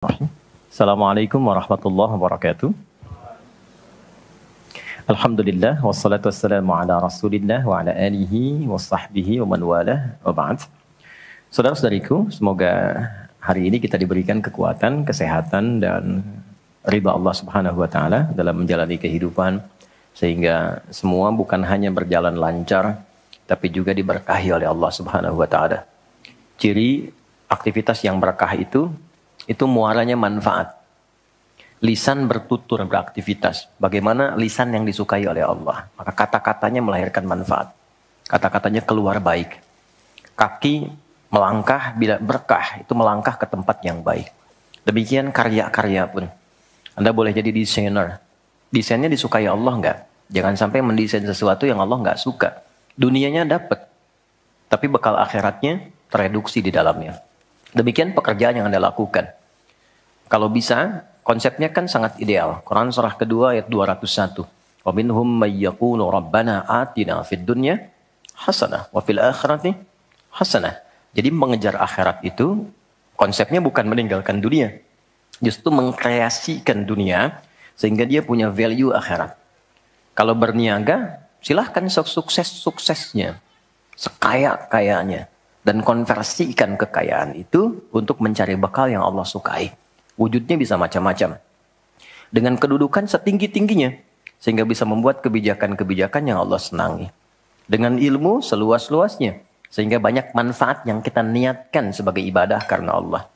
Assalamualaikum warahmatullahi wabarakatuh. Alhamdulillah wassalatu wassalamu ala Rasulillah wa ala alihi wa sahbihi wa man walah wa ba'd. Saudara-saudariku, semoga hari ini kita diberikan kekuatan, kesehatan dan ridha Allah Subhanahu wa taala dalam menjalani kehidupan sehingga semua bukan hanya berjalan lancar tapi juga diberkahi oleh Allah Subhanahu wa taala. Ciri aktivitas yang berkah itu muaranya manfaat. Lisan bertutur beraktivitas. Bagaimana lisan yang disukai oleh Allah. Maka kata-katanya melahirkan manfaat. Kata-katanya keluar baik. Kaki melangkah bila berkah. Itu melangkah ke tempat yang baik. Demikian karya-karya pun. Anda boleh jadi desainer. Desainnya disukai Allah enggak? Jangan sampai mendesain sesuatu yang Allah enggak suka. Dunianya dapat. Tapi bekal akhiratnya tereduksi di dalamnya. Demikian pekerjaan yang Anda lakukan. Kalau bisa, konsepnya kan sangat ideal. Quran surah kedua ayat 201. Wa minhum may yaqulu rabbana atina fid dunya hasanah wa fil akhirati hasanah. Jadi mengejar akhirat itu konsepnya bukan meninggalkan dunia. Justru mengkreasikan dunia sehingga dia punya value akhirat. Kalau berniaga, silahkan sukses-suksesnya. Sekaya-kayanya. Dan konversikan kekayaan itu untuk mencari bekal yang Allah sukai. Wujudnya bisa macam-macam. Dengan kedudukan setinggi-tingginya. Sehingga bisa membuat kebijakan-kebijakan yang Allah senangi. Dengan ilmu seluas-luasnya. Sehingga banyak manfaat yang kita niatkan sebagai ibadah karena Allah.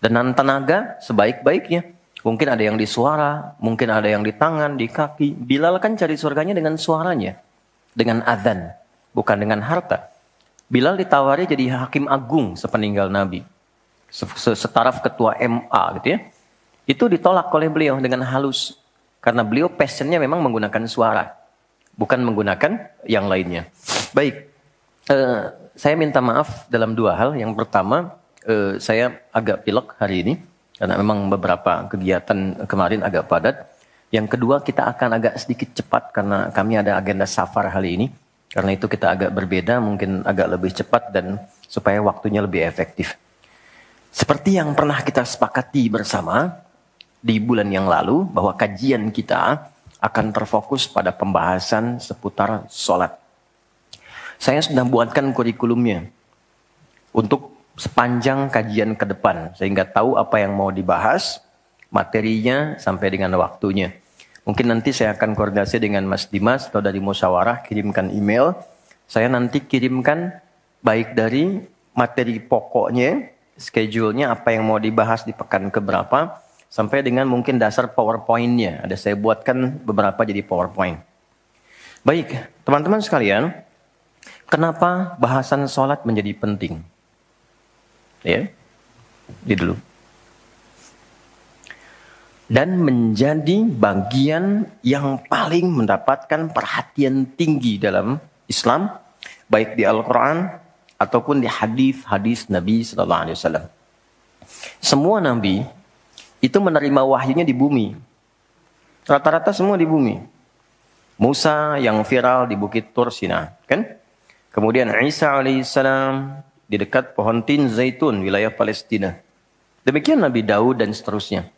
Dengan tenaga sebaik-baiknya. Mungkin ada yang di suara, mungkin ada yang di tangan, di kaki. Bilal kan cari surganya dengan suaranya. Dengan azan, bukan dengan harta. Bilal ditawari jadi hakim agung sepeninggal Nabi. Setaraf ketua MA gitu ya. Itu ditolak oleh beliau dengan halus. Karena beliau passionnya memang menggunakan suara. Bukan menggunakan yang lainnya. Baik. Saya minta maaf dalam dua hal. Yang pertama, saya agak pilek hari ini. Karena memang beberapa kegiatan kemarin agak padat. Yang kedua, kita akan agak sedikit cepat. Karena kami ada agenda safar hari ini. Karena itu kita agak berbeda. Mungkin agak lebih cepat dan supaya waktunya lebih efektif. Seperti yang pernah kita sepakati bersama di bulan yang lalu, bahwa kajian kita akan terfokus pada pembahasan seputar sholat. Saya sudah buatkan kurikulumnya untuk sepanjang kajian ke depan, sehingga tahu apa yang mau dibahas, materinya sampai dengan waktunya. Mungkin nanti saya akan koordinasi dengan Mas Dimas atau dari musyawarah, kirimkan email. Saya nanti kirimkan baik dari materi pokoknya, schedule-nya apa yang mau dibahas di pekan keberapa, sampai dengan mungkin dasar PowerPoint-nya. Ada saya buatkan beberapa jadi PowerPoint. Baik, teman-teman sekalian, kenapa bahasan sholat menjadi penting? Ya, ini dulu. Dan menjadi bagian yang paling mendapatkan perhatian tinggi dalam Islam, baik di Al-Quran, ataupun di hadis-hadis Nabi Sallallahu Alaihi Wasallam. Semua Nabi itu menerima wahyunya di bumi. Rata-rata semua di bumi. Musa yang viral di Bukit Tur Sina, kan? Kemudian Isa alaihissalam di dekat pohon tin zaitun, wilayah Palestina. Demikian Nabi Daud dan seterusnya.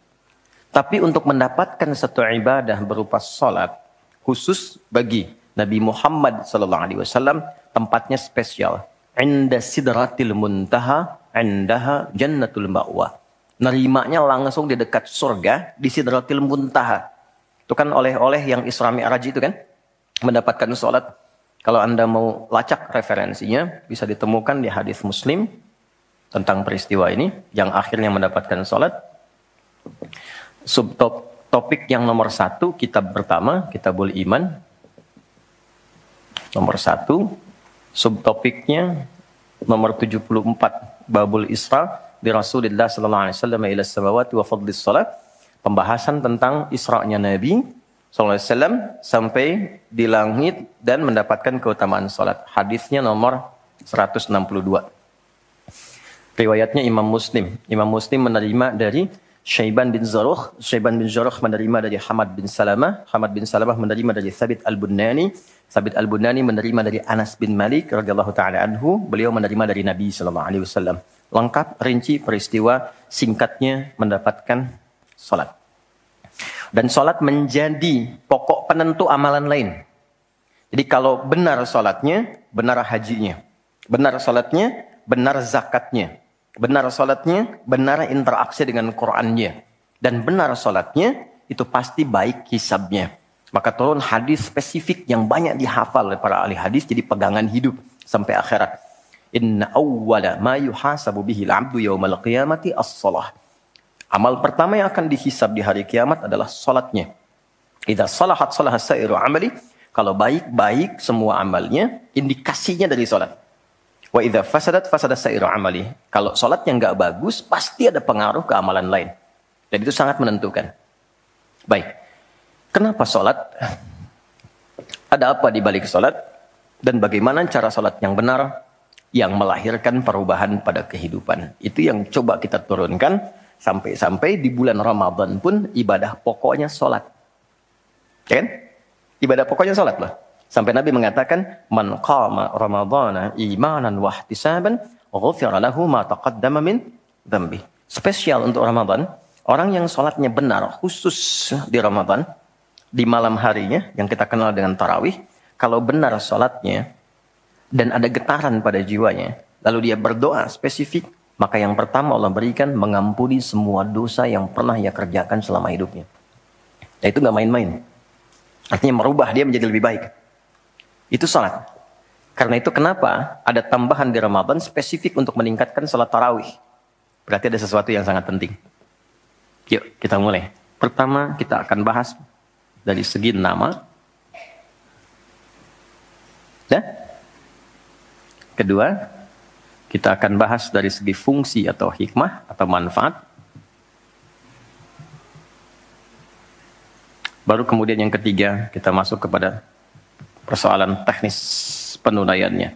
Tapi untuk mendapatkan satu ibadah berupa salat khusus bagi Nabi Muhammad Sallallahu Alaihi Wasallam, tempatnya spesial. Inda sidratil muntaha, indaha jannatul ma'wa. Nerimanya langsung di dekat surga, di sidratil muntaha. Itu kan oleh-oleh yang Isra Mi'raj itu kan, mendapatkan sholat. Kalau Anda mau lacak referensinya, bisa ditemukan di hadis Muslim tentang peristiwa ini, yang akhirnya mendapatkan sholat. Subtopik yang nomor 1, kitab pertama, Kitabul Iman. Nomor 1. Subtopiknya nomor 74, Babul Isra di Rasulullah sallallahu alaihi wasallam ila samawati wa fadlis salat. Pembahasan tentang Isra'nya Nabi sallallahu alaihi wasallam sampai di langit dan mendapatkan keutamaan salat. Hadisnya nomor 162. Riwayatnya Imam Muslim. Imam Muslim menerima dari Syaiban bin Zarukh. Syaiban bin Zarukh menerima dari Hamad bin Salamah. Hamad bin Salamah menerima dari Thabit al-Bunani. Thabit al-Bunani menerima dari Anas bin Malik radhiyallahu taala anhu. Beliau menerima dari Nabi sallallahu alaihi wasallam. lengkap, rinci, peristiwa singkatnya mendapatkan sholat. Dan sholat menjadi pokok penentu amalan lain. Jadi kalau benar sholatnya, benar hajinya. Benar sholatnya, benar zakatnya. Benar sholatnya, benar interaksi dengan Qur'annya. Dan benar sholatnya, itu pasti baik hisabnya. Maka turun hadis spesifik yang banyak dihafal oleh para ahli hadis, jadi pegangan hidup sampai akhirat. Inna awwala ma yuhasabu bihil abdu yawmal qiyamati as-salah. Amal pertama yang akan dihisab di hari kiamat adalah salatnya. Idza salahat salaha sa'iru amali. Kalau baik-baik semua amalnya, indikasinya dari salat. Wa idza fasadat fasada sa'iru amali. Kalau salatnya enggak bagus, pasti ada pengaruh ke amalan lain. Dan itu sangat menentukan. Baik. Kenapa salat? Ada apa di balik salat? Dan bagaimana cara salat yang benar yang melahirkan perubahan pada kehidupan? Itu yang coba kita turunkan. Sampai-sampai di bulan Ramadan pun ibadah pokoknya sholat. Ya kan? Ibadah pokoknya sholat loh. Sampai Nabi mengatakan, Man qama Ramadana imanan wahtisaban, ghufira lahu ma taqaddama min dhanbi. Spesial untuk Ramadan, orang yang sholatnya benar, khusus di Ramadan, di malam harinya, yang kita kenal dengan tarawih, kalau benar sholatnya, dan ada getaran pada jiwanya, lalu dia berdoa spesifik, maka yang pertama Allah berikan mengampuni semua dosa yang pernah ia kerjakan selama hidupnya. Ya, itu nggak main-main. Artinya merubah dia menjadi lebih baik. Itu salat. Karena itu kenapa ada tambahan di Ramadan spesifik untuk meningkatkan salat tarawih. Berarti ada sesuatu yang sangat penting. Yuk kita mulai. Pertama kita akan bahas dari segi nama. Ya? Kedua, kita akan bahas dari segi fungsi atau hikmah atau manfaat. Baru kemudian yang ketiga kita masuk kepada persoalan teknis penunaiannya.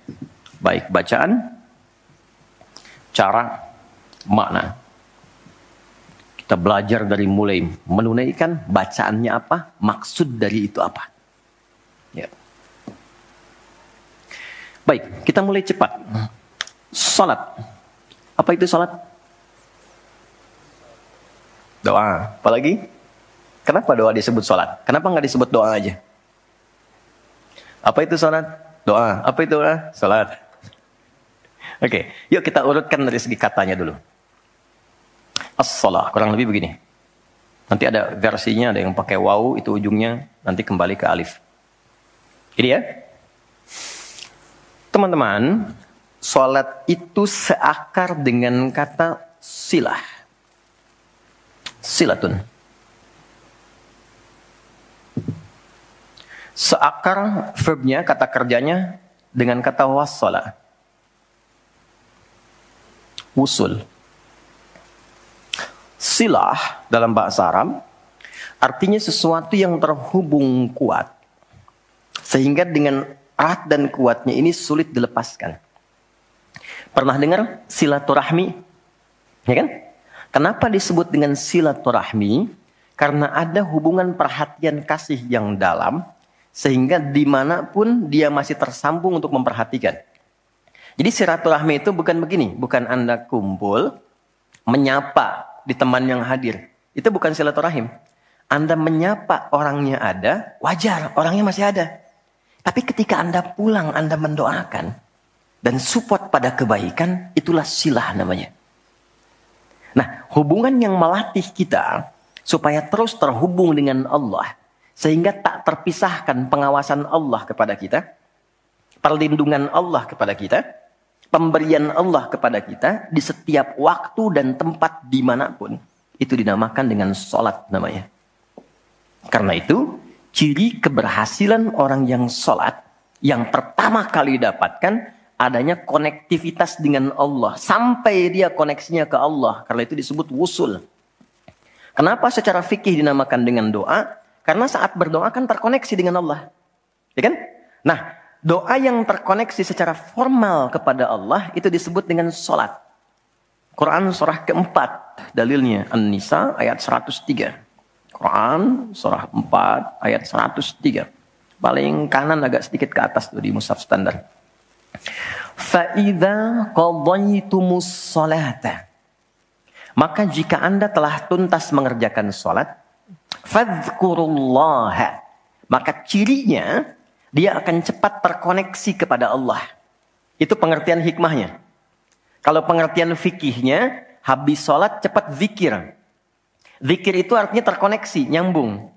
Baik bacaan, cara, makna. Kita belajar dari mulai menunaikan, bacaannya apa, maksud dari itu apa. Ya. Baik, kita mulai cepat. Salat. Apa itu salat? Doa. Apalagi? Kenapa doa disebut salat? Kenapa nggak disebut doa aja? Apa itu salat? Doa. Apa itu doa? Salat. Oke, yuk kita urutkan dari segi katanya dulu. As-salah, kurang lebih begini. Nanti ada versinya, ada yang pakai waw, itu ujungnya nanti kembali ke alif. Ini ya. Teman-teman, salat itu seakar dengan kata silah. Silatun. Seakar verbnya, kata kerjanya dengan kata wassala. Wusul. Silah dalam bahasa Arab artinya sesuatu yang terhubung kuat. Sehingga dengan erat dan kuatnya ini sulit dilepaskan. Pernah dengar silaturahmi? Ya kan? Kenapa disebut dengan silaturahmi? Karena ada hubungan perhatian kasih yang dalam, sehingga dimanapun dia masih tersambung untuk memperhatikan. Jadi silaturahmi itu bukan begini, bukan Anda kumpul, menyapa di teman yang hadir. Itu bukan silaturahim. Anda menyapa orangnya ada, wajar, orangnya masih ada. Tapi ketika Anda pulang, Anda mendoakan, dan support pada kebaikan, itulah silah namanya. Nah, hubungan yang melatih kita supaya terus terhubung dengan Allah, sehingga tak terpisahkan pengawasan Allah kepada kita, perlindungan Allah kepada kita, pemberian Allah kepada kita di setiap waktu dan tempat dimanapun, itu dinamakan dengan sholat namanya. Karena itu, ciri keberhasilan orang yang sholat, yang pertama kali dapatkan, adanya konektivitas dengan Allah. Sampai dia koneksinya ke Allah. Karena itu disebut wusul. Kenapa secara fikih dinamakan dengan doa? Karena saat berdoa kan terkoneksi dengan Allah. Ya kan? Nah, doa yang terkoneksi secara formal kepada Allah itu disebut dengan sholat. Quran surah keempat. Dalilnya An-Nisa ayat 103. Quran surah 4 ayat 103. Paling kanan agak sedikit ke atas tuh di mushaf standar. Fa'idha qadaitumus salata. Maka jika Anda telah tuntas mengerjakan sholat, fadhkurullaha. Maka cirinya, dia akan cepat terkoneksi kepada Allah. Itu pengertian hikmahnya. Kalau pengertian fikihnya, habis sholat cepat zikir. Zikir itu artinya terkoneksi, nyambung.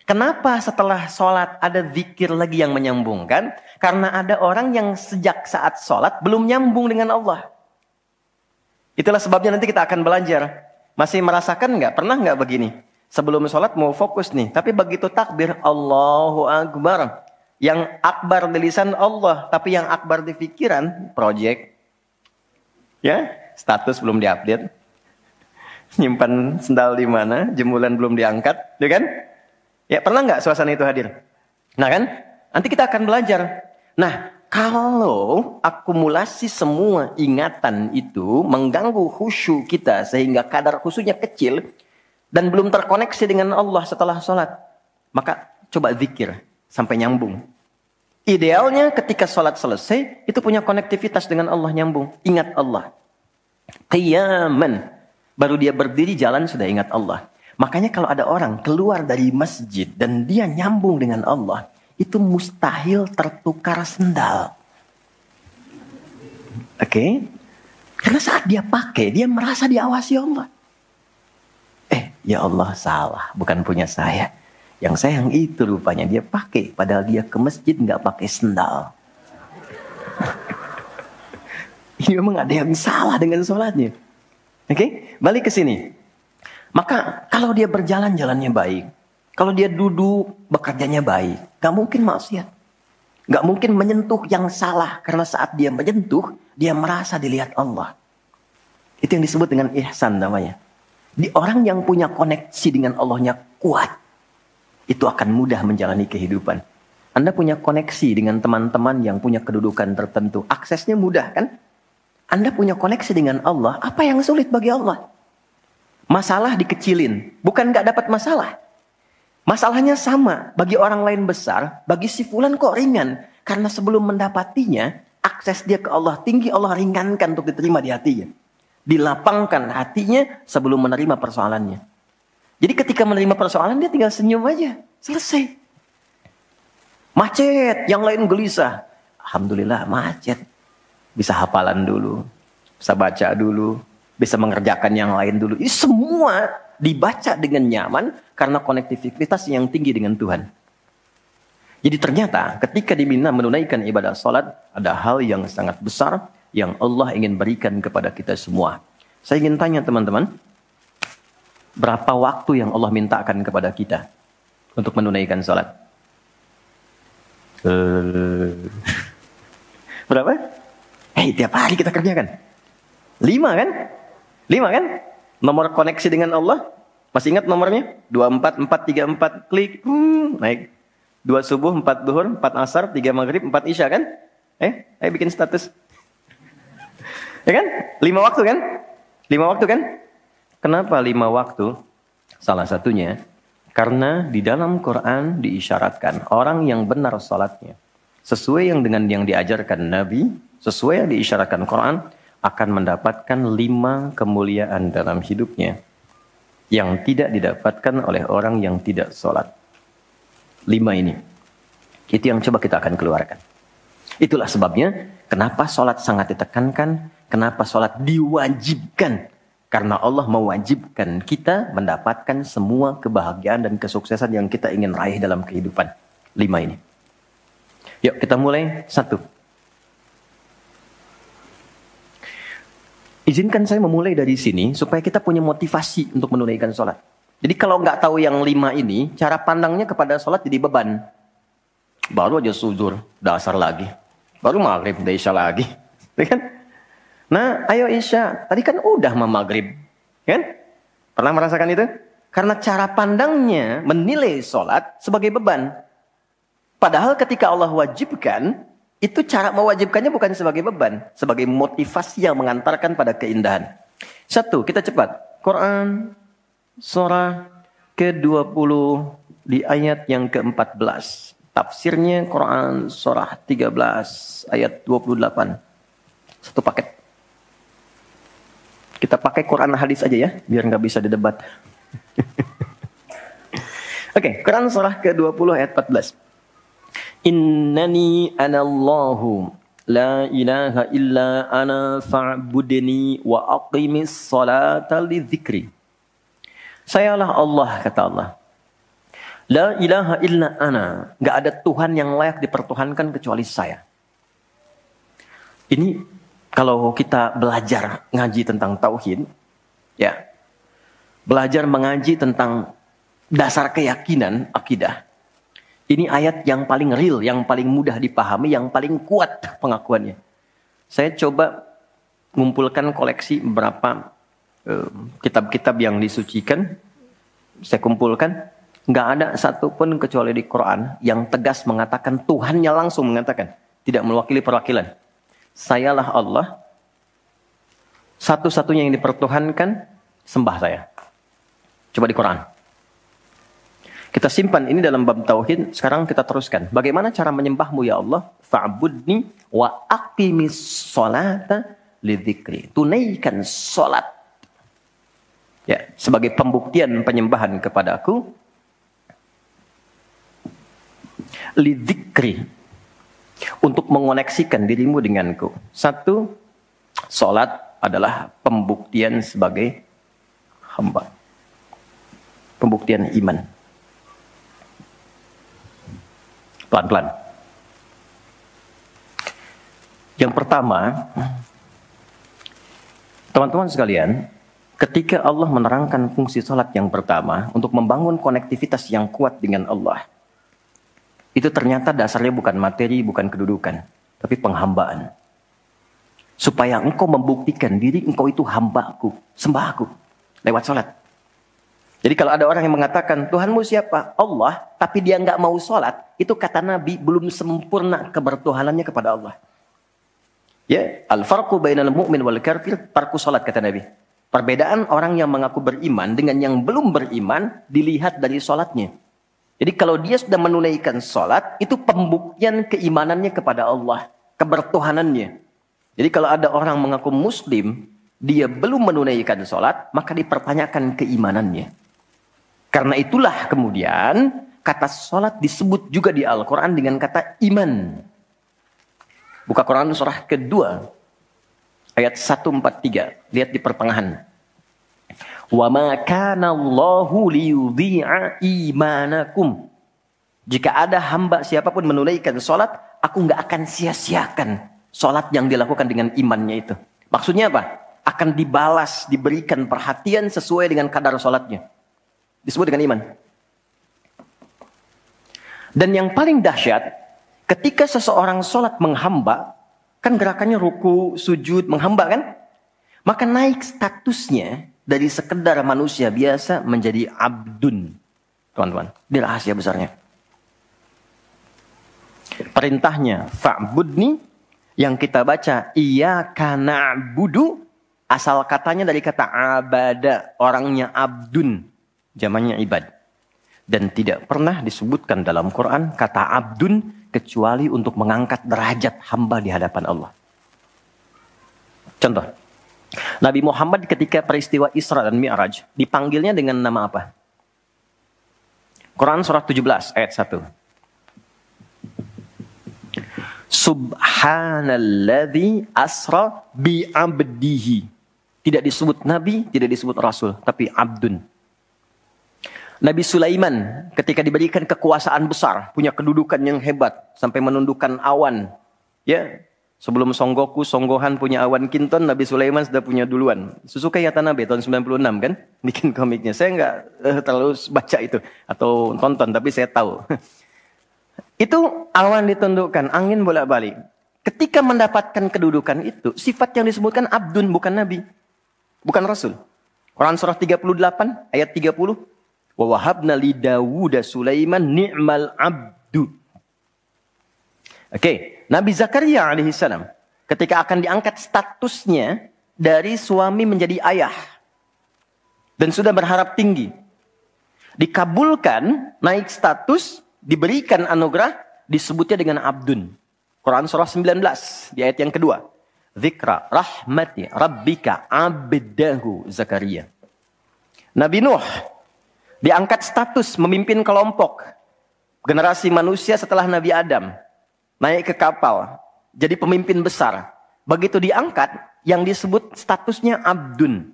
Kenapa setelah sholat ada zikir lagi yang menyambungkan? Karena ada orang yang sejak saat sholat belum nyambung dengan Allah. Itulah sebabnya nanti kita akan belajar. Masih merasakan nggak? Pernah nggak begini? Sebelum sholat mau fokus nih. Tapi begitu takbir, Allahu Akbar. Yang akbar di lisan Allah. Tapi yang akbar di pikiran, project. Ya, status belum diupdate. Nyimpan sendal di mana? Jemuran belum diangkat. Ya kan? Ya, pernah nggak suasana itu hadir? Nah kan? Nanti kita akan belajar. Nah, kalau akumulasi semua ingatan itu mengganggu khusyuk kita sehingga kadar khusyuknya kecil dan belum terkoneksi dengan Allah setelah sholat, maka coba zikir sampai nyambung. Idealnya ketika sholat selesai itu punya konektivitas dengan Allah, nyambung. Ingat Allah. Qiyaman. Baru dia berdiri jalan sudah ingat Allah. Makanya kalau ada orang keluar dari masjid dan dia nyambung dengan Allah, itu mustahil tertukar sendal. Oke? Karena saat dia pakai, dia merasa diawasi Allah. Ya Allah salah, bukan punya saya. Yang sayang itu rupanya dia pakai, padahal dia ke masjid nggak pakai sendal. Ini memang ada yang salah dengan sholatnya. Oke? Balik ke sini. Maka kalau dia berjalan, jalannya baik. Kalau dia duduk, bekerjanya baik. Gak mungkin maksiat. Gak mungkin menyentuh yang salah. Karena saat dia menyentuh, dia merasa dilihat Allah. Itu yang disebut dengan ihsan namanya. Di orang yang punya koneksi dengan Allahnya kuat, itu akan mudah menjalani kehidupan. Anda punya koneksi dengan teman-teman yang punya kedudukan tertentu. Aksesnya mudah kan? Anda punya koneksi dengan Allah. Apa yang sulit bagi Allah? Masalah dikecilin. Bukan gak dapat masalah. Masalahnya sama, bagi orang lain besar, bagi si fulan kok ringan. Karena sebelum mendapatinya, akses dia ke Allah tinggi, Allah ringankan untuk diterima di hatinya. Dilapangkan hatinya sebelum menerima persoalannya. Jadi ketika menerima persoalan, dia tinggal senyum aja. Selesai. Macet, yang lain gelisah. Alhamdulillah macet. Bisa hafalan dulu, bisa baca dulu, bisa mengerjakan yang lain dulu. Ini semua dibaca dengan nyaman karena konektivitas yang tinggi dengan Tuhan. Jadi ternyata ketika diminta menunaikan ibadah salat, ada hal yang sangat besar yang Allah ingin berikan kepada kita semua. Saya ingin tanya teman-teman, berapa waktu yang Allah mintakan kepada kita untuk menunaikan salat? Berapa? Tiap hari kita kerjakan. 5 kan? 5 kan? Nomor koneksi dengan Allah. Masih ingat nomornya? 24434 klik. Naik. 2 subuh, 4 duhur, 4 asar, 3 maghrib, 4 isya kan? Ayo bikin status. Ya kan? 5 waktu kan? 5 waktu kan? Kenapa 5 waktu? Salah satunya, karena di dalam Quran diisyaratkan orang yang benar salatnya, sesuai yang dengan yang diajarkan Nabi, sesuai yang diisyaratkan Quran, akan mendapatkan 5 kemuliaan dalam hidupnya yang tidak didapatkan oleh orang yang tidak sholat. 5 ini. Itu yang coba kita akan keluarkan. Itulah sebabnya kenapa sholat sangat ditekankan, kenapa sholat diwajibkan. Karena Allah mewajibkan kita mendapatkan semua kebahagiaan dan kesuksesan yang kita ingin raih dalam kehidupan. 5 ini. Yuk kita mulai. 1. Izinkan saya memulai dari sini supaya kita punya motivasi untuk menunaikan sholat. Jadi kalau nggak tahu yang 5 ini, cara pandangnya kepada sholat jadi beban. Baru aja sujud, dasar lagi. Baru maghrib, udah isya lagi. Kan? Nah, ayo isya. Tadi kan udah maghrib. Kan? Pernah merasakan itu? Karena cara pandangnya menilai sholat sebagai beban. Padahal ketika Allah wajibkan, itu cara mewajibkannya bukan sebagai beban, sebagai motivasi yang mengantarkan pada keindahan. 1, kita cepat. Quran surah ke-20 di ayat yang ke-14. Tafsirnya Quran surah 13 ayat 28. Satu paket. Kita pakai Quran hadis aja ya, biar nggak bisa didebat. Oke, Quran surah ke-20 ayat 14. Innani anallahu la ilaha illa ana fa'budni wa aqimis salata li dzikri. Sayalah Allah, kata Allah. La ilaha illa ana. Gak ada Tuhan yang layak dipertuhankan kecuali saya. Ini kalau kita belajar ngaji tentang tauhid, ya, belajar mengaji tentang dasar keyakinan, akidah. Ini ayat yang paling real, yang paling mudah dipahami, yang paling kuat pengakuannya. Saya coba mengumpulkan koleksi beberapa kitab-kitab yang disucikan. Saya kumpulkan. Nggak ada satupun kecuali di Quran yang tegas mengatakan, Tuhannya langsung mengatakan. Tidak mewakili perwakilan. Sayalah Allah. Satu-satunya yang dipertuhankan, sembah saya. Coba di Quran. Kita simpan ini dalam bab tauhid. Sekarang kita teruskan. Bagaimana cara menyembahmu ya Allah? Fa'budni wa aqimis sholata lidzikri. Tunaikan sholat. Ya, sebagai pembuktian penyembahan kepadaku. Lidzikri. Untuk mengoneksikan dirimu denganku. Satu, sholat adalah pembuktian sebagai hamba. Pembuktian iman. Pelan-pelan. Yang pertama, teman-teman sekalian, ketika Allah menerangkan fungsi salat yang pertama untuk membangun konektivitas yang kuat dengan Allah, itu ternyata dasarnya bukan materi, bukan kedudukan, tapi penghambaan. Supaya engkau membuktikan diri engkau itu hambaku, sembahku, lewat salat. Jadi kalau ada orang yang mengatakan, Tuhanmu siapa? Allah, tapi dia nggak mau sholat, itu kata Nabi, belum sempurna kebertuhanannya kepada Allah. Ya, al-farqu bainal mu'min wal kafir, tarku sholat, kata Nabi. Perbedaan orang yang mengaku beriman dengan yang belum beriman, dilihat dari sholatnya. Jadi kalau dia sudah menunaikan sholat, itu pembuktian keimanannya kepada Allah, kebertuhanannya. Jadi kalau ada orang mengaku muslim, dia belum menunaikan sholat, maka dipertanyakan keimanannya. Karena itulah kemudian kata sholat disebut juga di Al-Quran dengan kata iman. Buka Quran surah kedua ayat 143. Lihat di pertengahan. Wa ma kana Allahu liyudhi'a imanakum. Jika ada hamba siapapun menunaikan sholat, aku nggak akan sia-siakan sholat yang dilakukan dengan imannya itu. Maksudnya apa? Akan dibalas, diberikan perhatian sesuai dengan kadar sholatnya. Disebut dengan iman. Dan yang paling dahsyat, ketika seseorang sholat menghamba, kan gerakannya ruku, sujud, menghamba kan? Maka naik statusnya dari sekedar manusia biasa menjadi abdun. Teman-teman, ini rahasia besarnya. Perintahnya, fa'budni, yang kita baca, iyyaka na'budu, asal katanya dari kata abada, orangnya abdun. Jamannya ibad. Dan tidak pernah disebutkan dalam Quran kata abdun kecuali untuk mengangkat derajat hamba di hadapan Allah. Contoh. Nabi Muhammad ketika peristiwa Isra dan Mi'raj dipanggilnya dengan nama apa? Quran surah 17 ayat 1. Subhanalladzi asra bi'abdihi. Tidak disebut Nabi, tidak disebut Rasul, tapi abdun. Nabi Sulaiman ketika diberikan kekuasaan besar, punya kedudukan yang hebat sampai menundukkan awan. Ya, sebelum Songgohan punya awan kinton, Nabi Sulaiman sudah punya duluan. Suzuki Yatanabe tahun 96 kan, bikin komiknya. Saya nggak terlalu baca itu atau tonton, tapi saya tahu. Itu awan ditundukkan, angin bolak-balik. Ketika mendapatkan kedudukan itu, sifat yang disebutkan abdun, bukan Nabi, bukan Rasul. Quran surah 38 ayat 30. Wa wahabna li Dawuda Sulaiman ni'mal abdu. Oke, Nabi Zakaria alaihissalam ketika akan diangkat statusnya dari suami menjadi ayah dan sudah berharap tinggi, dikabulkan, naik status, diberikan anugerah, disebutnya dengan abdun. Quran surah 19 di ayat yang kedua. dzikra rahmati rabbika abdahu Zakaria. Nabi Nuh diangkat status memimpin kelompok generasi manusia setelah Nabi Adam. Naik ke kapal, jadi pemimpin besar. Begitu diangkat, yang disebut statusnya abdun.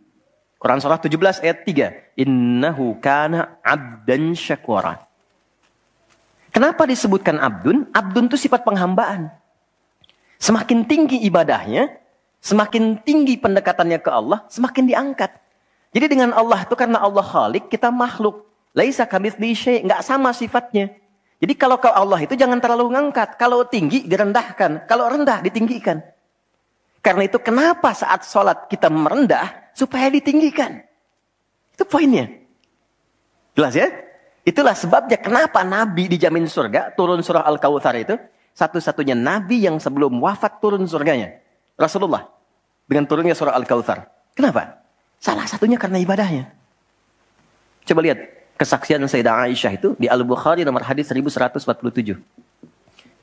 Quran surah 17 ayat 3. Innahu kana abdan syakura. Kenapa disebutkan abdun? Abdun itu sifat penghambaan. Semakin tinggi ibadahnya, semakin tinggi pendekatannya ke Allah, semakin diangkat. Jadi dengan Allah itu karena Allah Khalik, kita makhluk. Laisa kamitslihi syai', enggak sama sifatnya. Jadi kalau ke Allah itu jangan terlalu ngangkat. Kalau tinggi direndahkan, kalau rendah ditinggikan. Karena itu kenapa saat sholat kita merendah supaya ditinggikan. Itu poinnya. Jelas ya? Itulah sebabnya kenapa Nabi dijamin surga, turun surah Al-Kautsar itu. Satu-satunya Nabi yang sebelum wafat turun surganya. Rasulullah. Dengan turunnya surah Al-Kautsar. Kenapa? Salah satunya karena ibadahnya. Coba lihat. Kesaksian Sayyidah Aisyah itu di Al-Bukhari nomor hadis 1147.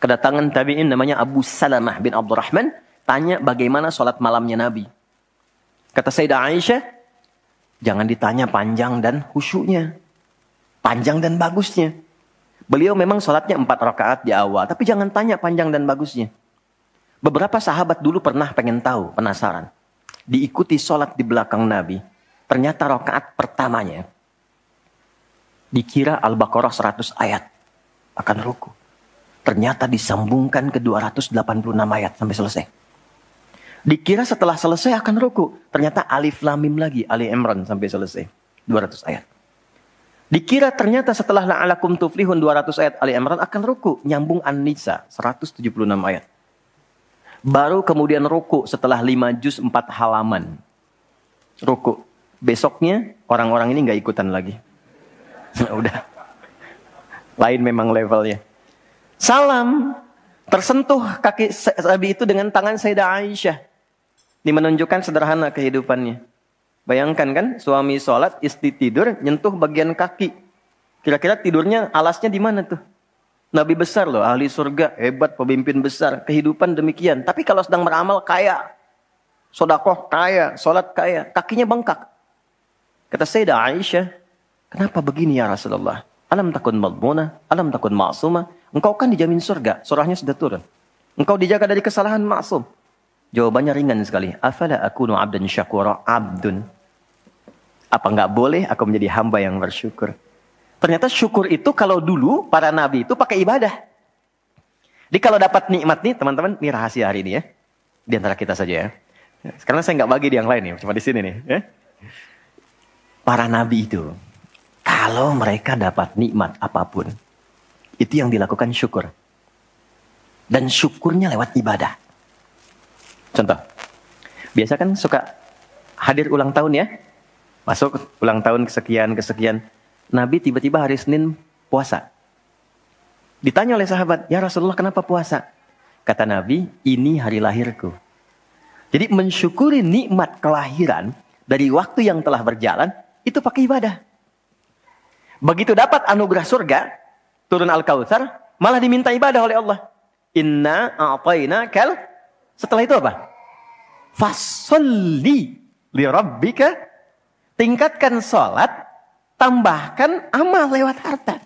Kedatangan tabi'in namanya Abu Salamah bin Abdurrahman. Tanya bagaimana sholat malamnya Nabi. Kata Sayyidah Aisyah, jangan ditanya panjang dan khusyuknya. Panjang dan bagusnya. Beliau memang sholatnya 4 rakaat di awal. Tapi jangan tanya panjang dan bagusnya. Beberapa sahabat dulu pernah pengen tahu, penasaran. Diikuti sholat di belakang Nabi. Ternyata rakaat pertamanya. Dikira Al-Baqarah 100 ayat. Akan ruku. Ternyata disambungkan ke 286 ayat sampai selesai. Dikira setelah selesai akan ruku. Ternyata Alif Lam Mim lagi. Ali Imran sampai selesai. 200 ayat. Dikira ternyata setelah La'alakum Tuflihun 200 ayat Ali Imran akan ruku. Nyambung An-Nisa 176 ayat. Baru kemudian ruku setelah 5 juz 4 halaman. Ruku. Besoknya orang-orang ini nggak ikutan lagi. Udah. Lain memang levelnya. Salam. Tersentuh kaki Nabi itu dengan tangan Sayyidah Aisyah. Ini menunjukkan sederhana kehidupannya. Bayangkan kan, suami sholat, istri tidur, nyentuh bagian kaki. Kira-kira tidurnya alasnya di mana tuh? Nabi besar loh, ahli surga, hebat, pemimpin besar. Kehidupan demikian. Tapi kalau sedang beramal, kaya. Sodakoh, kaya. Sholat, kaya. Kakinya bengkak. Kata Sayyidah Aisyah, kenapa begini ya Rasulullah? Alam takun madmuna, alam takun ma'sumah. Engkau kan dijamin surga, surahnya sudah turun. Engkau dijaga dari kesalahan maksum. Jawabannya ringan sekali. Afala akunu abdan syakura, abdun. Apa enggak boleh aku menjadi hamba yang bersyukur? Ternyata syukur itu kalau dulu para nabi itu pakai ibadah. Jadi kalau dapat nikmat nih teman-teman, ini rahasia hari ini ya. Di antara kita saja ya. Karena saya nggak bagi di yang lain nih, cuma di sini nih. Ya. Para nabi itu, kalau mereka dapat nikmat apapun, itu yang dilakukan syukur. Dan syukurnya lewat ibadah. Contoh, biasa kan suka hadir ulang tahun ya. Masuk ulang tahun kesekian. Nabi tiba-tiba hari Senin puasa. Ditanya oleh sahabat, ya Rasulullah kenapa puasa? Kata Nabi, ini hari lahirku. Jadi mensyukuri nikmat kelahiran dari waktu yang telah berjalan, itu pakai ibadah. Begitu dapat anugerah surga, turun Al-Kautsar, malah diminta ibadah oleh Allah. Inna a'tainakal. Setelah itu apa? Fasholli li rabbika. Tingkatkan sholat, tambahkan amal lewat harta.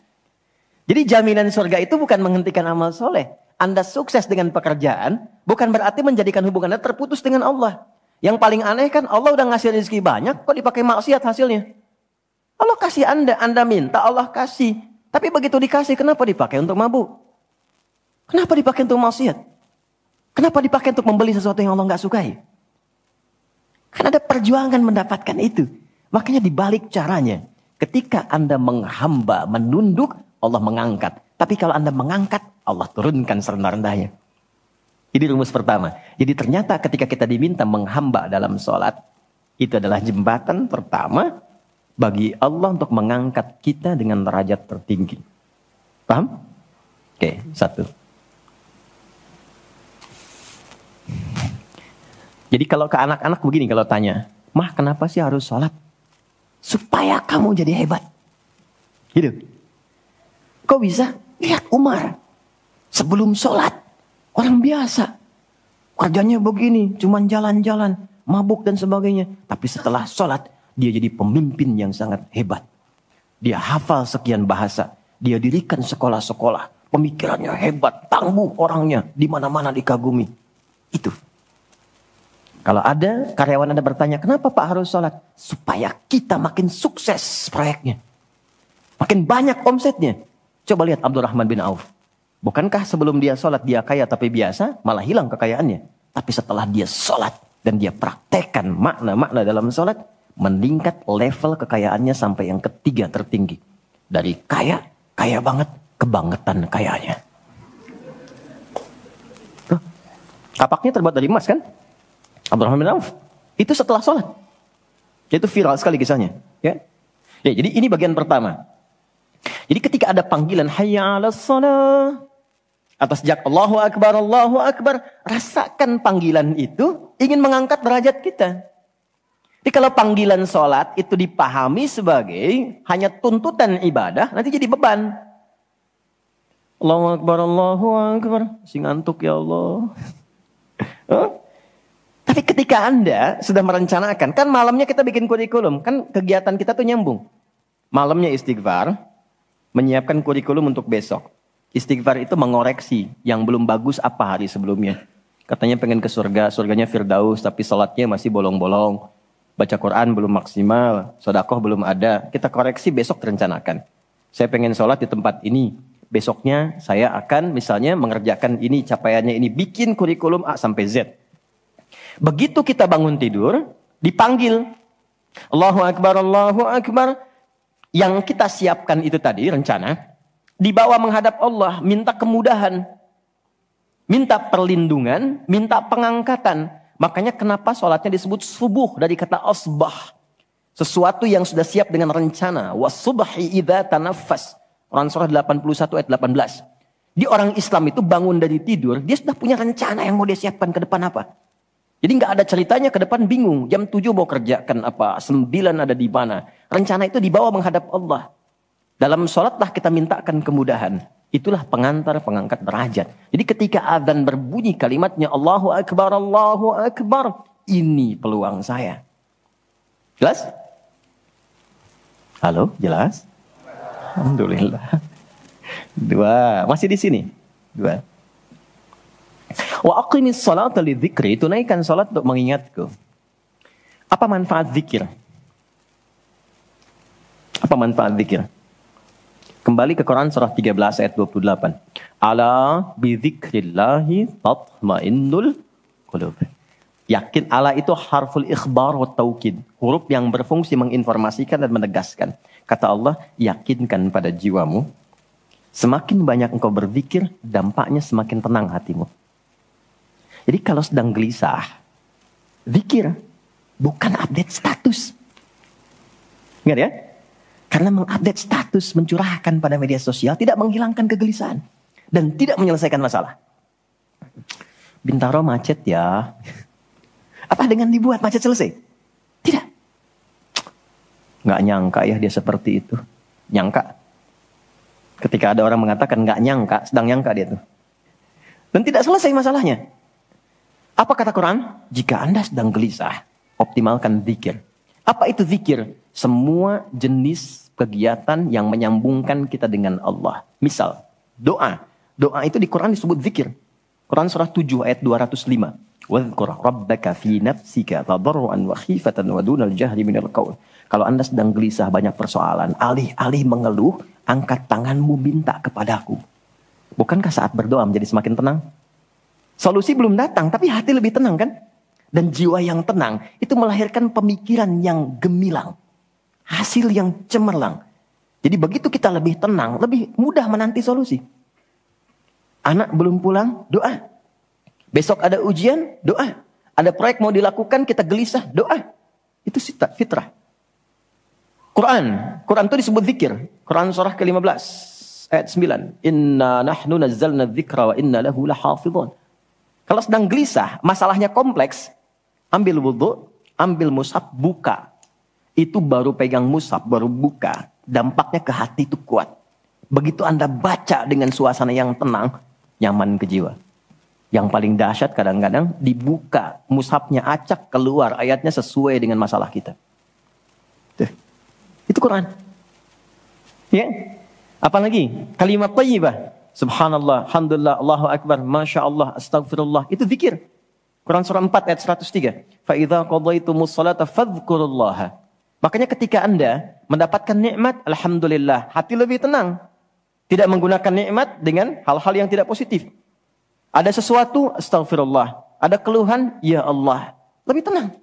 Jadi jaminan surga itu bukan menghentikan amal soleh. Anda sukses dengan pekerjaan, bukan berarti menjadikan hubungan Anda terputus dengan Allah. Yang paling aneh kan Allah udah ngasih rezeki banyak, kok dipakai maksiat hasilnya? Allah kasih Anda minta, Allah kasih. Tapi begitu dikasih, kenapa dipakai untuk mabuk? Kenapa dipakai untuk maksiat? Kenapa dipakai untuk membeli sesuatu yang Allah nggak sukai? Kan ada perjuangan mendapatkan itu. Makanya dibalik caranya. Ketika Anda menghamba, menunduk, Allah mengangkat. Tapi kalau Anda mengangkat, Allah turunkan serendah-rendahnya. Ini rumus pertama. Jadi ternyata ketika kita diminta menghamba dalam sholat, itu adalah jembatan pertama bagi Allah untuk mengangkat kita dengan derajat tertinggi. Paham? Oke, satu. Jadi kalau ke anak-anak begini kalau tanya, Mah kenapa sih harus sholat? Supaya kamu jadi hebat. Gitu. Kok bisa? Lihat Umar. Sebelum sholat. Orang biasa. kerjanya begini, cuman jalan-jalan, mabuk dan sebagainya. Tapi setelah sholat, dia jadi pemimpin yang sangat hebat. Dia hafal sekian bahasa. Dia dirikan sekolah-sekolah. Pemikirannya hebat, tangguh orangnya. Di mana-mana dikagumi. Itu. Kalau ada karyawan Anda bertanya, kenapa Pak harus sholat? Supaya kita makin sukses proyeknya. Makin banyak omsetnya. Coba lihat Abdurrahman bin Auf. Bukankah sebelum dia sholat dia kaya tapi biasa, malah hilang kekayaannya. Tapi setelah dia sholat dan dia praktekkan makna-makna dalam sholat, meningkat level kekayaannya sampai yang ketiga tertinggi. Dari kaya, kaya banget, kebangetan kayanya. Tuh, kapaknya terbuat dari emas kan? Abdurrahman bin Auf. Itu setelah sholat. Itu viral sekali kisahnya. Ya, jadi ini bagian pertama. Jadi ketika ada panggilan hayya 'alas shalah, atas jak Allahu Akbar, rasakan panggilan itu ingin mengangkat derajat kita. Jadi kalau panggilan sholat itu dipahami sebagai hanya tuntutan ibadah, nanti jadi beban. Allahu Akbar, masih ngantuk ya Allah. Tapi ketika Anda sudah merencanakan, kan malamnya kita bikin kurikulum, kan kegiatan kita tuh nyambung. Malamnya istighfar, menyiapkan kurikulum untuk besok. Istighfar itu mengoreksi yang belum bagus apa hari sebelumnya. Katanya pengen ke surga, surganya Firdaus, tapi sholatnya masih bolong-bolong. Baca Quran belum maksimal, sedekah belum ada. Kita koreksi besok terencanakan. Saya pengen sholat di tempat ini. Besoknya saya akan misalnya mengerjakan ini, capaiannya ini. Bikin kurikulum A sampai Z. Begitu kita bangun tidur, dipanggil. Allahu Akbar. Yang kita siapkan itu tadi, rencana. Dibawa menghadap Allah, minta kemudahan. Minta perlindungan, minta pengangkatan. Makanya kenapa sholatnya disebut subuh dari kata asbah. Sesuatu yang sudah siap dengan rencana. Wasubhi idza tanaffas. Quran surah 81 ayat 18. Di orang Islam itu bangun dari tidur, dia sudah punya rencana yang mau dia siapkan ke depan apa. Jadi nggak ada ceritanya ke depan bingung. Jam 7 mau kerjakan apa, 9 ada di mana. Rencana itu dibawa menghadap Allah. Dalam sholatlah kita mintakan kemudahan. Itulah pengantar pengangkat derajat. Jadi ketika azan berbunyi kalimatnya Allahu Akbar. Ini peluang saya. Jelas? Halo, jelas? Alhamdulillah. 2, masih di sini. 2. Wa aqimis sholata lidzikri, tunaikan salat untuk mengingatku. Apa manfaat zikir? Apa manfaat zikir? Kembali ke Quran surah 13 ayat 28. Ala bidzikrillahi tatmainnul qulub. Yakin, ala itu harful ikhbar wa taukid. Huruf yang berfungsi menginformasikan dan menegaskan. Kata Allah, yakinkan pada jiwamu. Semakin banyak engkau berzikir, dampaknya semakin tenang hatimu. Jadi kalau sedang gelisah, zikir, bukan update status. Ingat ya? Karena mengupdate status, mencurahkan pada media sosial, tidak menghilangkan kegelisahan. Dan tidak menyelesaikan masalah. Bintaro macet ya. Apa dengan dibuat macet selesai? Tidak. Nggak nyangka ya dia seperti itu. Nyangka. Ketika ada orang mengatakan nggak nyangka, sedang nyangka dia tuh. Dan tidak selesai masalahnya. Apa kata Quran? Jika Anda sedang gelisah, optimalkan zikir. Apa itu zikir? Semua jenis kegiatan yang menyambungkan kita dengan Allah. Misal, doa. Doa itu di Quran disebut zikir. Quran surah 7 ayat 205. Wadhkur rabbaka fi nafsika tadarruan wa khifatan wa dunal jahri minal qaul. Kalau Anda sedang gelisah banyak persoalan, alih-alih mengeluh, angkat tanganmu minta kepadaku. Bukankah saat berdoa menjadi semakin tenang? Solusi belum datang, tapi hati lebih tenang kan? Dan jiwa yang tenang itu melahirkan pemikiran yang gemilang. Hasil yang cemerlang. Jadi begitu kita lebih tenang, lebih mudah menanti solusi. Anak belum pulang, doa. Besok ada ujian, doa. Ada proyek mau dilakukan, kita gelisah, doa. Itu fitrah. Quran itu disebut zikir. Quran surah ke-15 ayat 9. Inna nahnu nazzalna dzikra wa inna lahu lahafidhun. Kalau sedang gelisah, masalahnya kompleks, ambil wudhu, ambil mushaf, buka. Itu baru pegang mushaf, baru buka. Dampaknya ke hati itu kuat. Begitu Anda baca dengan suasana yang tenang, nyaman ke jiwa. Yang paling dahsyat kadang-kadang dibuka mushafnya, acak keluar ayatnya sesuai dengan masalah kita. Tuh. Itu Quran. Ya. Apalagi kalimat thayyibah. Subhanallah, alhamdulillah, Allahu akbar, masya Allah, astagfirullah. Itu zikir. Quran surah 4 ayat 103. Fa idza qadaytumus salata fadhkurullaha. Makanya ketika Anda mendapatkan nikmat, alhamdulillah, hati lebih tenang. Tidak menggunakan nikmat dengan hal-hal yang tidak positif. Ada sesuatu, astagfirullah. Ada keluhan, ya Allah. Lebih tenang.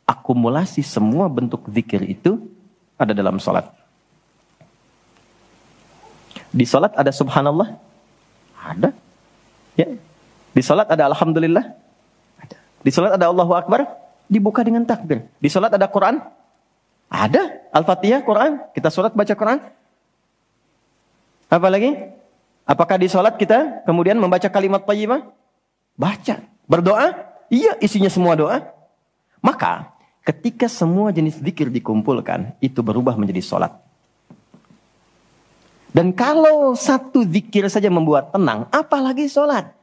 Akumulasi semua bentuk zikir itu ada dalam salat. Di salat ada subhanallah? Ada. Ya. Di salat ada alhamdulillah? Ada. Di salat ada Allahu Akbar? Dibuka dengan takbir. Di salat ada Quran? Ada. Al-Fatihah, Quran. Kita salat baca Quran. Apa lagi? Apakah di salat kita kemudian membaca kalimat thayyibah? Baca. Berdoa? Iya, isinya semua doa. Maka ketika semua jenis zikir dikumpulkan, itu berubah menjadi salat. Dan kalau satu zikir saja membuat tenang, apalagi salat.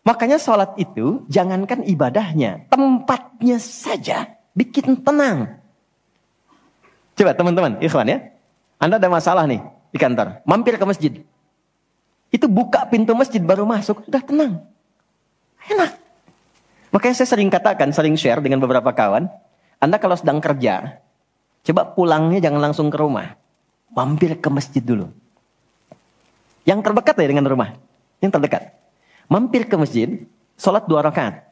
Makanya salat itu jangankan ibadahnya, tempatnya saja bikin tenang. Coba teman-teman, ikhwan ya. Anda ada masalah nih di kantor, mampir ke masjid. Itu buka pintu masjid baru masuk, udah tenang. Enak. Makanya saya sering katakan, sering share dengan beberapa kawan. Anda kalau sedang kerja, coba pulangnya jangan langsung ke rumah. Mampir ke masjid dulu. Yang terdekat ya dengan rumah. Yang terdekat. Mampir ke masjid, sholat 2 rakaat.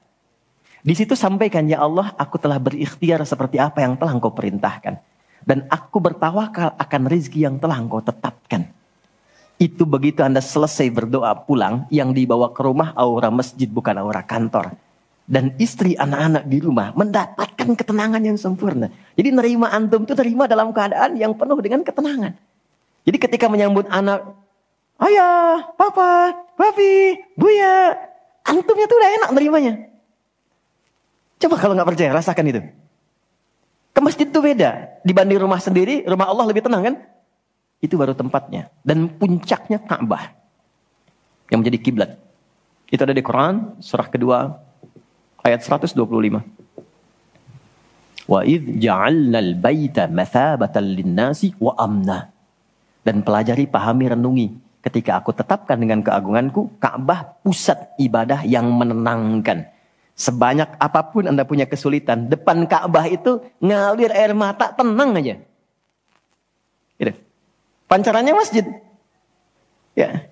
Di situ sampaikan, ya Allah, aku telah berikhtiar seperti apa yang telah Engkau perintahkan. Dan aku bertawakal akan rezeki yang telah Engkau tetapkan. Itu begitu Anda selesai berdoa pulang, yang dibawa ke rumah aura masjid bukan aura kantor. Dan istri anak-anak di rumah mendapatkan ketenangan yang sempurna. Jadi nerima antum itu nerima dalam keadaan yang penuh dengan ketenangan. Jadi ketika menyambut anak, ayah, papa, papi, buya, antumnya tuh udah enak nerimanya. Coba kalau nggak percaya, rasakan itu. Ke masjid tuh beda. Dibanding rumah sendiri, rumah Allah lebih tenang kan? Itu baru tempatnya. Dan puncaknya Ka'bah. Yang menjadi kiblat. Itu ada di Quran, surah kedua, ayat 125. Wa idh ja'alnal baita mathabatan linnasi wa amna. Dan pelajari, pahami, renungi. Ketika aku tetapkan dengan keagunganku, Ka'bah pusat ibadah yang menenangkan. Sebanyak apapun Anda punya kesulitan, depan Ka'bah itu ngalir air mata, tenang aja. Gitu. Pancarannya masjid. Ya.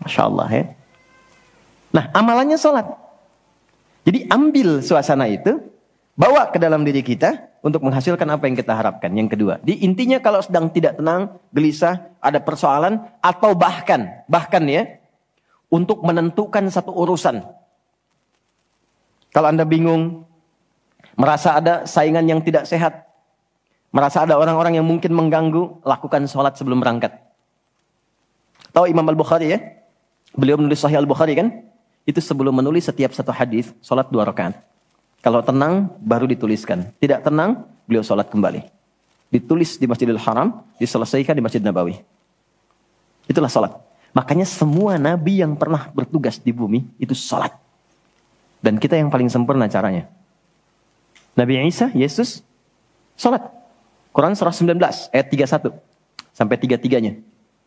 Masya Allah ya. Nah, amalannya sholat. Jadi ambil suasana itu, bawa ke dalam diri kita untuk menghasilkan apa yang kita harapkan. Yang kedua, di intinya kalau sedang tidak tenang, gelisah, ada persoalan, atau bahkan ya, untuk menentukan satu urusan. Kalau Anda bingung, merasa ada saingan yang tidak sehat, merasa ada orang-orang yang mungkin mengganggu, lakukan sholat sebelum berangkat. Tahu Imam Al-Bukhari ya? Beliau menulis Sahih Al-Bukhari kan? Itu sebelum menulis setiap satu hadis, sholat 2 rakaat. Kalau tenang, baru dituliskan. Tidak tenang, beliau sholat kembali. Ditulis di Masjidil Haram, diselesaikan di Masjid Nabawi. Itulah sholat. Makanya semua nabi yang pernah bertugas di bumi, itu sholat. Dan kita yang paling sempurna caranya. Nabi Isa, Yesus, sholat. Quran surah 19 ayat 31 sampai 33-nya.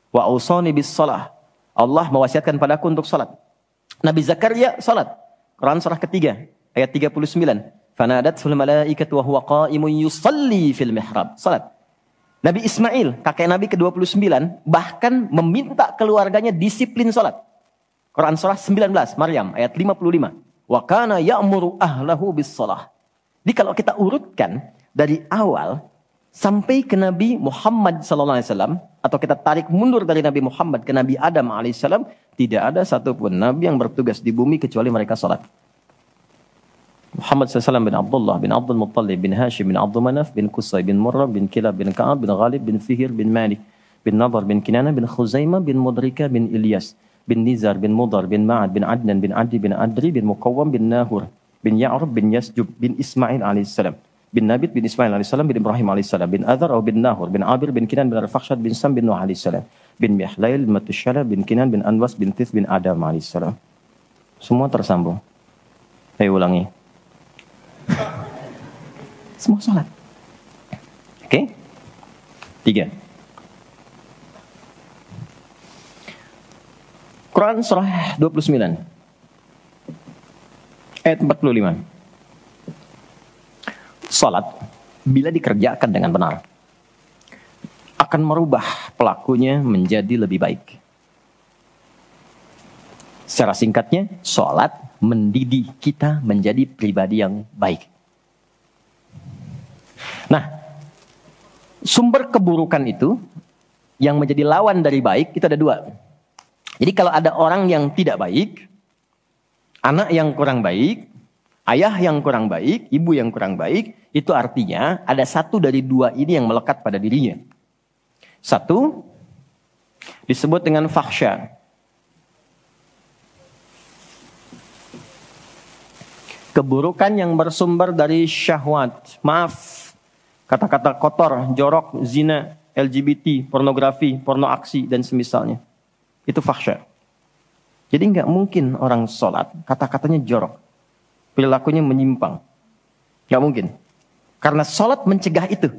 Wa ausani bis shalah. Allah mewasiatkan padaku untuk salat. Nabi Zakaria salat. Quran surah ketiga ayat 39. Fanadatul malaikatu wa huwa qa'imun yusalli fil mihrab. Salat. Nabi Ismail, kakek Nabi ke-29, bahkan meminta keluarganya disiplin salat. Quran surah 19 Maryam ayat 55. Wa kana ya'muru ahlahu bis shalah. Jadi kalau kita urutkan dari awal sampai ke Nabi Muhammad SAW, atau kita tarik mundur dari Nabi Muhammad ke Nabi Adam AS, tidak ada satupun Nabi yang bertugas di bumi kecuali mereka salat. Muhammad SAW bin Abdullah bin Abdul Muttalib bin Hashim bin Abdul Manaf bin Qusay bin Murrah bin Kilab bin Ka'ab bin Ghalib bin Fihir bin Malik bin Nadar bin Kinana bin Khuzaimah bin Mudrika bin Ilyas bin Nizar bin Mudar bin Ma'ad bin Adnan bin Adi bin Adri bin Muqawwam bin Nahur bin Ya'rub bin Yasjub bin Ismail AS, bin Nabit bin Ismail AS, bin Ibrahim AS, bin Adhar bin Nahur, bin Abir bin Kinan bin Al-Fakhshad bin Sam bin Nuh AS, bin Mihlail bin Matushala bin Kinan bin Anwas bin Tith bin Adam AS. Semua tersambung. Ayo ulangi. Semua sholat. Oke? 3. Quran surah 29 ayat 45. Salat bila dikerjakan dengan benar akan merubah pelakunya menjadi lebih baik. Secara singkatnya, salat mendidik kita menjadi pribadi yang baik. Nah, sumber keburukan itu yang menjadi lawan dari baik itu ada 2. Jadi kalau ada orang yang tidak baik, anak yang kurang baik, ayah yang kurang baik, ibu yang kurang baik, itu artinya ada satu dari 2 ini yang melekat pada dirinya. 1 disebut dengan fahsya. Keburukan yang bersumber dari syahwat. Maaf, kata-kata kotor, jorok, zina, LGBT, pornografi, porno aksi, dan semisalnya. Itu fahsya. Jadi nggak mungkin orang sholat, kata-katanya jorok. Perilakunya menyimpang. Nggak mungkin. Karena sholat mencegah itu.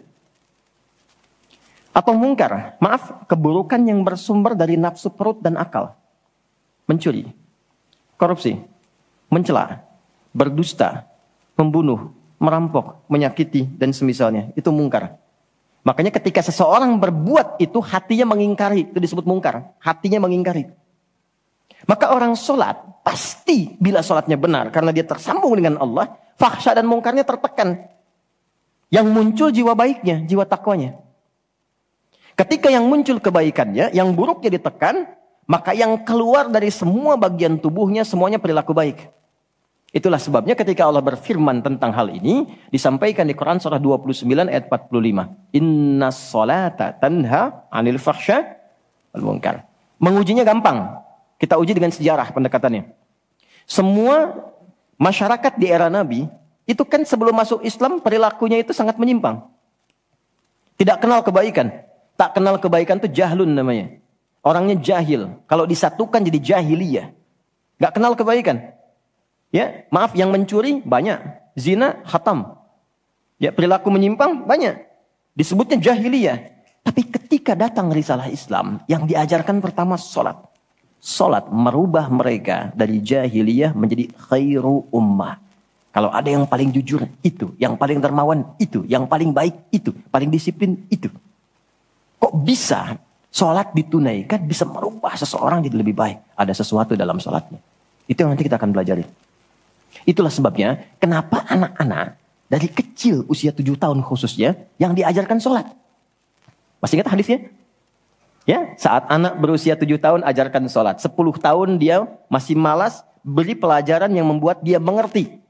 Atau mungkar, maaf, keburukan yang bersumber dari nafsu perut dan akal. Mencuri, korupsi, mencela, berdusta, membunuh, merampok, menyakiti, dan semisalnya. Itu mungkar. Makanya ketika seseorang berbuat itu hatinya mengingkari. Itu disebut mungkar. Hatinya mengingkari. Maka orang sholat pasti bila sholatnya benar. Karena dia tersambung dengan Allah. Fahsya dan mungkarnya tertekan. Yang muncul jiwa baiknya, jiwa takwanya. Ketika yang muncul kebaikannya, yang buruknya ditekan. Maka yang keluar dari semua bagian tubuhnya semuanya perilaku baik. Itulah sebabnya ketika Allah berfirman tentang hal ini, disampaikan di Quran surah 29 ayat 45. Inna sholata tanha anil fahsya wal munkar. Mengujinya gampang. Kita uji dengan sejarah pendekatannya. Semua masyarakat di era Nabi, itu kan sebelum masuk Islam perilakunya itu sangat menyimpang. Tidak kenal kebaikan. Tak kenal kebaikan itu jahlun namanya. Orangnya jahil. Kalau disatukan jadi jahiliyah. Gak kenal kebaikan. Ya, maaf, yang mencuri banyak, zina khatam. Ya, perilaku menyimpang banyak. Disebutnya jahiliyah. Tapi ketika datang risalah Islam, yang diajarkan pertama salat. Salat merubah mereka dari jahiliyah menjadi khairu ummah. Kalau ada yang paling jujur itu, yang paling dermawan itu, yang paling baik itu, paling disiplin itu. Kok bisa salat ditunaikan bisa merubah seseorang jadi lebih baik? Ada sesuatu dalam salatnya. Itu yang nanti kita akan pelajari. Itulah sebabnya kenapa anak-anak dari kecil usia 7 tahun khususnya yang diajarkan sholat. Masih ingat hadisnya? Ya, saat anak berusia 7 tahun ajarkan sholat. 10 tahun dia masih malas, beri pelajaran yang membuat dia mengerti.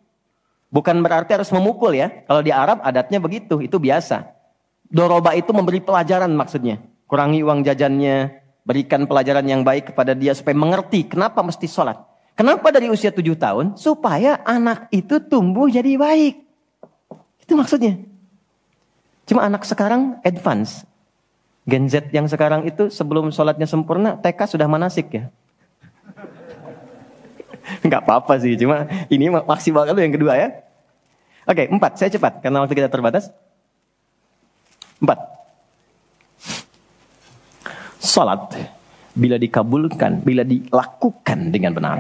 Bukan berarti harus memukul ya. Kalau di Arab adatnya begitu, itu biasa. Doroba itu memberi pelajaran maksudnya. Kurangi uang jajannya, berikan pelajaran yang baik kepada dia supaya mengerti kenapa mesti sholat. Kenapa dari usia 7 tahun? Supaya anak itu tumbuh jadi baik. Itu maksudnya. Cuma anak sekarang advance. Gen Z yang sekarang itu sebelum sholatnya sempurna, TK sudah manasik ya. Enggak apa-apa sih, cuma ini maksimal dulu yang kedua ya. Oke, 4, saya cepat karena waktu kita terbatas. 4. Sholat bila dikabulkan, bila dilakukan dengan benar.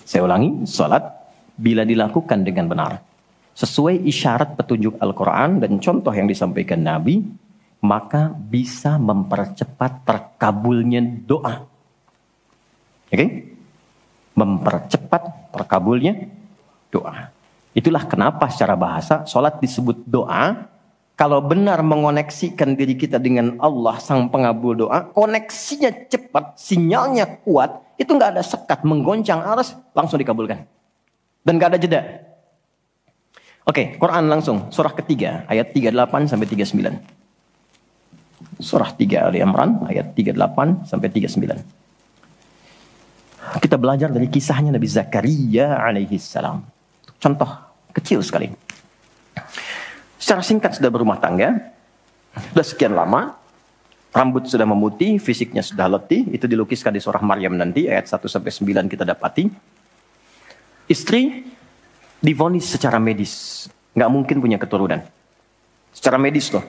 Saya ulangi, sholat bila dilakukan dengan benar. Sesuai isyarat petunjuk Al-Quran dan contoh yang disampaikan Nabi, maka bisa mempercepat terkabulnya doa. Oke? Mempercepat terkabulnya doa. Itulah kenapa secara bahasa sholat disebut doa. Kalau benar mengoneksikan diri kita dengan Allah sang pengabul doa, koneksinya cepat, sinyalnya kuat, itu nggak ada sekat, menggoncang aras, langsung dikabulkan. Dan nggak ada jeda. Oke, Quran langsung, surah ketiga, ayat 38 sampai 39. Surah 3 Ali Imran, ayat 38 sampai 39. Kita belajar dari kisahnya Nabi Zakaria alaihissalam. Contoh kecil sekali. Secara singkat sudah berumah tangga, sudah sekian lama, rambut sudah memutih, fisiknya sudah letih, itu dilukiskan di surah Maryam nanti, ayat 1-9 kita dapati. Istri divonis secara medis, nggak mungkin punya keturunan. Secara medis loh,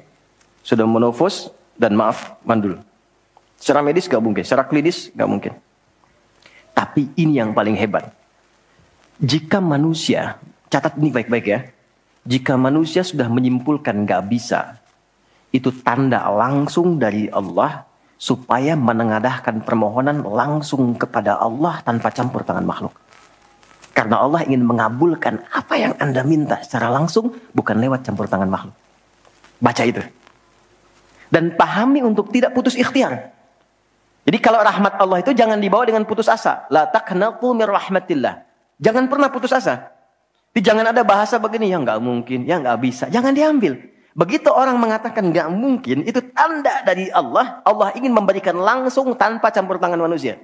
sudah menopause dan maaf mandul. Secara medis nggak mungkin, secara klinis nggak mungkin. Tapi ini yang paling hebat. Jika manusia, catat ini baik-baik ya. Jika manusia sudah menyimpulkan nggak bisa, itu tanda langsung dari Allah supaya menengadahkan permohonan langsung kepada Allah tanpa campur tangan makhluk. Karena Allah ingin mengabulkan apa yang Anda minta secara langsung, bukan lewat campur tangan makhluk. Baca itu. Dan pahami untuk tidak putus ikhtiar. Jadi kalau rahmat Allah itu jangan dibawa dengan putus asa. La taqnatu min rahmatillah. Jangan pernah putus asa. Jadi jangan ada bahasa begini, ya nggak mungkin, ya nggak bisa. Jangan diambil. Begitu orang mengatakan nggak mungkin, itu tanda dari Allah. Allah ingin memberikan langsung tanpa campur tangan manusia.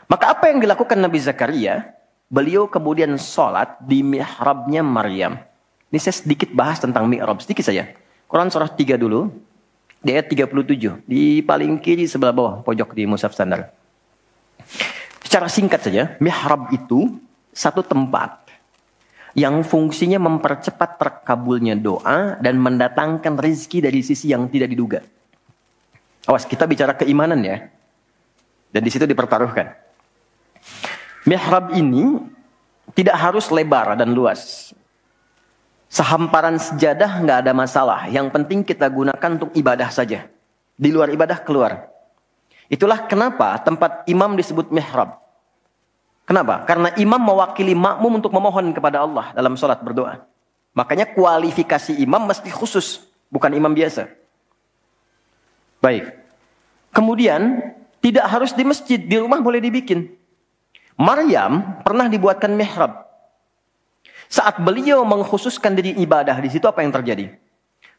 Maka apa yang dilakukan Nabi Zakaria? Beliau kemudian sholat di mihrabnya Maryam. Ini saya sedikit bahas tentang mihrab, sedikit saja. Quran surah 3 dulu, di ayat 37. Di paling kiri sebelah bawah, pojok di mushaf standar. Secara singkat saja, mihrab itu satu tempat yang fungsinya mempercepat terkabulnya doa dan mendatangkan rezeki dari sisi yang tidak diduga. Awas, kita bicara keimanan ya. Dan di situ dipertaruhkan. Mihrab ini tidak harus lebar dan luas. Sehamparan sejadah nggak ada masalah. Yang penting kita gunakan untuk ibadah saja. Di luar ibadah keluar. Itulah kenapa tempat imam disebut mihrab. Kenapa? Karena imam mewakili makmum untuk memohon kepada Allah dalam sholat berdoa. Makanya kualifikasi imam mesti khusus, bukan imam biasa. Baik. Kemudian, tidak harus di masjid, di rumah boleh dibikin. Maryam pernah dibuatkan mihrab. Saat beliau mengkhususkan diri ibadah, di situ apa yang terjadi?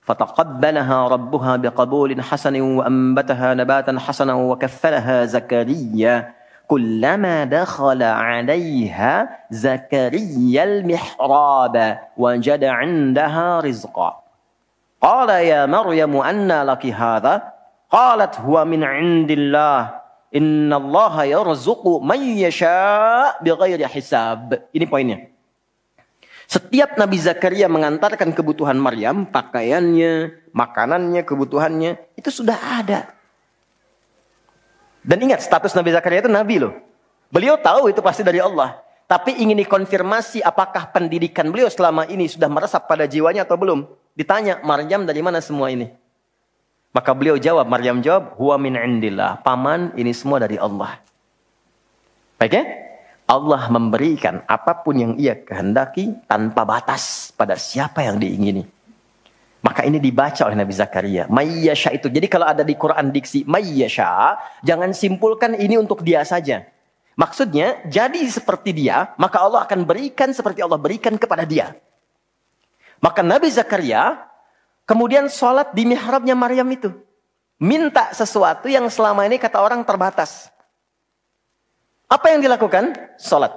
Fataqabbalaha rabbuha biqabulin hasanin wa ambataha nabatan hasanan wa kaffalaha Zakaria. Kullama dakhala 'alayha Zakaria al-mihrab wajada 'indaha rizqa. Qala ya Maryam anna laki hadha? Qalat huwa min 'indillah. Innallaha yarzuqu man yasha' bighairi hisab. Ini poinnya. Setiap Nabi Zakaria mengantarkan kebutuhan Maryam, pakaiannya, makanannya, kebutuhannya, itu sudah ada. Dan ingat, status Nabi Zakaria itu nabi loh. Beliau tahu itu pasti dari Allah. Tapi ingin dikonfirmasi apakah pendidikan beliau selama ini sudah meresap pada jiwanya atau belum. Ditanya, Maryam dari mana semua ini? Maka beliau jawab, Maryam jawab, huwa min indillah. Paman, ini semua dari Allah. Baik ya? Allah memberikan apapun yang ia kehendaki tanpa batas pada siapa yang diingini. Maka ini dibaca oleh Nabi Zakaria. Mayyasha itu. Jadi kalau ada di Quran diksi mayyasha, jangan simpulkan ini untuk dia saja. Maksudnya, jadi seperti dia, maka Allah akan berikan seperti Allah berikan kepada dia. Maka Nabi Zakaria kemudian sholat di mihrabnya Maryam itu. Minta sesuatu yang selama ini kata orang terbatas. Apa yang dilakukan? Sholat.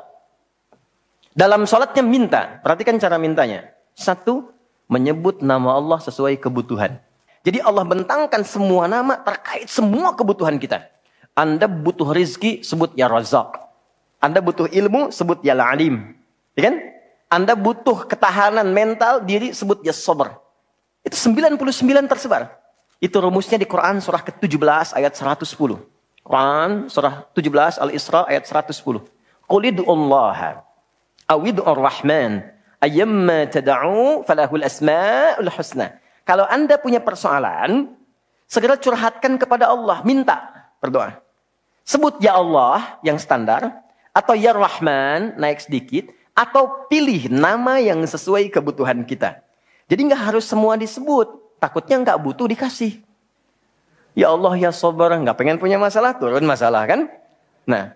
Dalam sholatnya minta. Perhatikan cara mintanya. Satu, menyebut nama Allah sesuai kebutuhan. Jadi Allah bentangkan semua nama terkait semua kebutuhan kita. Anda butuh rizki, sebut ya Razak. Anda butuh ilmu, sebut ya Alim. Ya kan? Anda butuh ketahanan mental diri, sebut ya Sabar. Itu 99 tersebar. Itu rumusnya di Quran surah ke-17 ayat 110. Quran surah 17 Al-Isra ayat 110. Qul id'ullaha awid'ur rahman. Ayyamma tada'u falahul asma'ul husna. Kalau Anda punya persoalan, segera curhatkan kepada Allah, minta, berdoa. Sebut ya Allah yang standar, atau ya Rahman, naik sedikit, atau pilih nama yang sesuai kebutuhan kita. Jadi nggak harus semua disebut, takutnya nggak butuh dikasih. Ya Allah ya Sabar, nggak pengen punya masalah, turun masalah kan? Nah,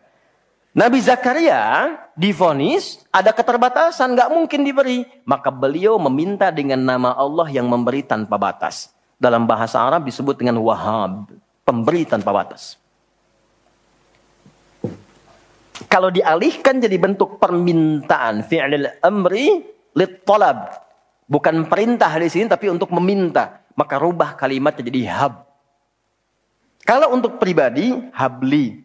Nabi Zakaria divonis ada keterbatasan, nggak mungkin diberi. Maka beliau meminta dengan nama Allah yang memberi tanpa batas. Dalam bahasa Arab disebut dengan Wahhab, pemberi tanpa batas. Kalau dialihkan jadi bentuk permintaan, fi'lil amri lit talab, bukan perintah di sini tapi untuk meminta, maka rubah kalimatnya jadi hab. Kalau untuk pribadi, habli.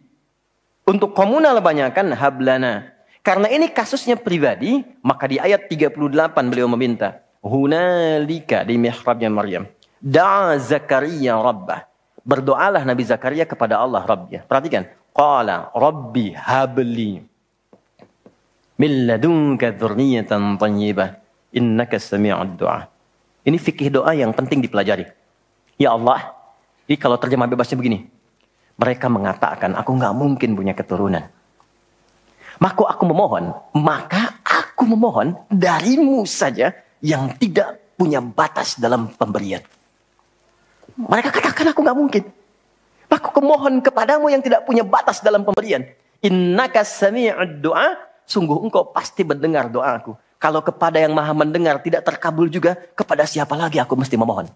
Untuk komunal banyakan hablana. Karena ini kasusnya pribadi, maka di ayat 38 beliau meminta, hunalika di mihrabnya Maryam, da'a Zakaria rabbah. Berdoalah Nabi Zakaria kepada Allah Rabbnya. Perhatikan, qala rabbi habli min ladunka dzurriyyatan thayyibah innaka sami'ud du'a. Ini fikih doa yang penting dipelajari. Ya Allah, ini kalau terjemah bebasnya begini. Mereka mengatakan, aku nggak mungkin punya keturunan. Maka aku memohon darimu saja yang tidak punya batas dalam pemberian. Mereka katakan aku nggak mungkin. Aku memohon kepadamu yang tidak punya batas dalam pemberian. Innaka sami'ud du'a, sungguh engkau pasti mendengar doaku. Kalau kepada yang maha mendengar tidak terkabul juga, kepada siapa lagi aku mesti memohon?